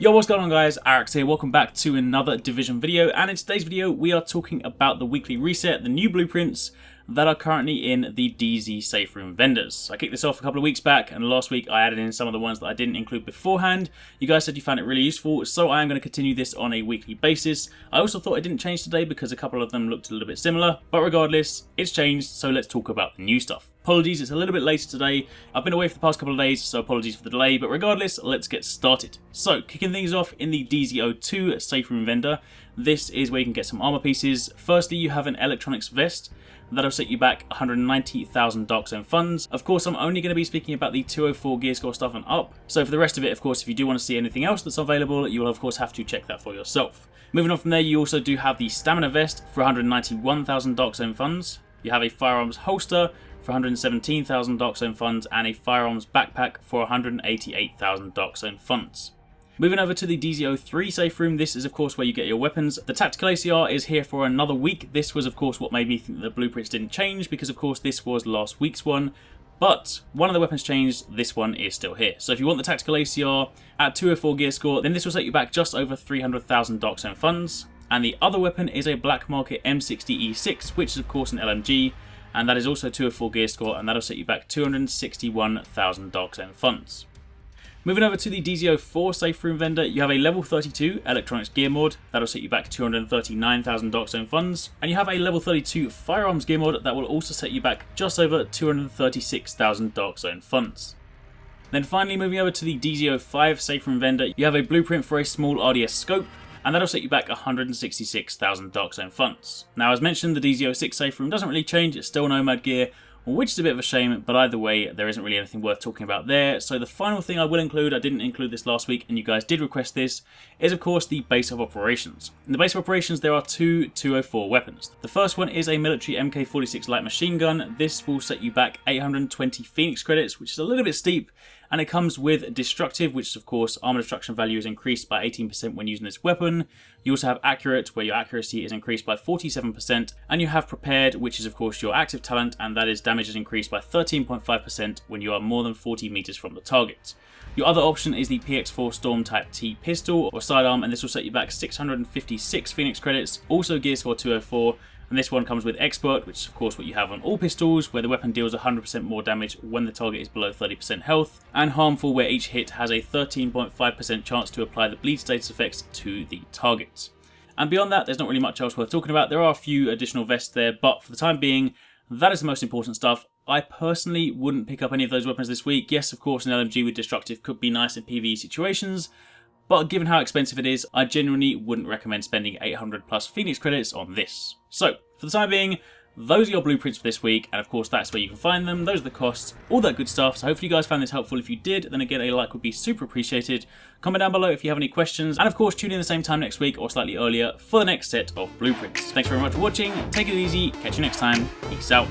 Yo, what's going on guys, Arekkz here, welcome back to another Division video, and in today's video we are talking about the weekly reset, the new blueprints that are currently in the DZ safe room vendors. I kicked this off a couple of weeks back, and last week I added in some of the ones that I didn't include beforehand. You guys said you found it really useful, so I am going to continue this on a weekly basis. I also thought it didn't change today because a couple of them looked a little bit similar, but regardless, it's changed, so let's talk about the new stuff. Apologies, it's a little bit later today. I've been away for the past couple of days, so apologies for the delay, but regardless, let's get started. So, kicking things off in the DZ02 safe room vendor, this is where you can get some armor pieces. Firstly, you have an electronics vest. That'll set you back 190,000 Dark Zone funds. Of course, I'm only going to be speaking about the 204 gear score stuff and up, so for the rest of it, of course, if you do want to see anything else that's available, you will of course have to check that for yourself. Moving on from there, you also do have the stamina vest for 191,000 Dark Zone funds. You have a firearms holster for 117,000 Dark Zone funds, and a firearms backpack for 188,000 Dark Zone funds. Moving over to the DZ03 safe room, this is of course where you get your weapons. The tactical ACR is here for another week. This was of course what made me think the blueprints didn't change, because of course this was last week's one. But one of the weapons changed, this one is still here. So if you want the tactical ACR at 204 gear score, then this will set you back just over 300,000 Dark Zone funds. And the other weapon is a black market M60 E6, which is of course an LMG. And that is also 204 gear score, and that'll set you back 261,000 Dark Zone funds. Moving over to the DZ04 safe room vendor, you have a level 32 electronics gear mod, that'll set you back 239,000 Dark Zone funds, and you have a level 32 firearms gear mod that will also set you back just over 236,000 Dark Zone funds. Then finally, moving over to the DZ05 safe room vendor, you have a blueprint for a small RDS scope, and that'll set you back 166,000 Dark Zone funds. Now, as mentioned, the DZ06 safe room doesn't really change, it's still Nomad gear, which is a bit of a shame, but either way, there isn't really anything worth talking about there. So the final thing I will include, I didn't include this last week, and you guys did request this, is of course the base of operations. In the base of operations, there are two 204 weapons. The first one is a military MK46 light machine gun. This will set you back 820 Phoenix credits, which is a little bit steep, and it comes with destructive, which is of course armor destruction value is increased by 18% when using this weapon. You also have accurate, where your accuracy is increased by 47%, and you have prepared, which is of course your active talent, and that is damage is increased by 13.5% when you are more than 40 meters from the target. Your other option is the PX4 Storm Type T pistol or sidearm, and this will set you back 656 Phoenix credits, also gear score 204. And this one comes with Expert, which is of course what you have on all pistols, where the weapon deals 100% more damage when the target is below 30% health, and Harmful, where each hit has a 13.5% chance to apply the bleed status effects to the target. And beyond that, there's not really much else worth talking about. There are a few additional vests there, but for the time being, that is the most important stuff. I personally wouldn't pick up any of those weapons this week. Yes, of course, an LMG with Destructive could be nice in PvE situations, but given how expensive it is, I genuinely wouldn't recommend spending 800 plus Phoenix credits on this. So, for the time being, those are your blueprints for this week, and of course that's where you can find them, those are the costs, all that good stuff. So hopefully you guys found this helpful. If you did, then again a like would be super appreciated. Comment down below if you have any questions, and of course tune in the same time next week or slightly earlier for the next set of blueprints. Thanks very much for watching, take it easy, catch you next time, peace out.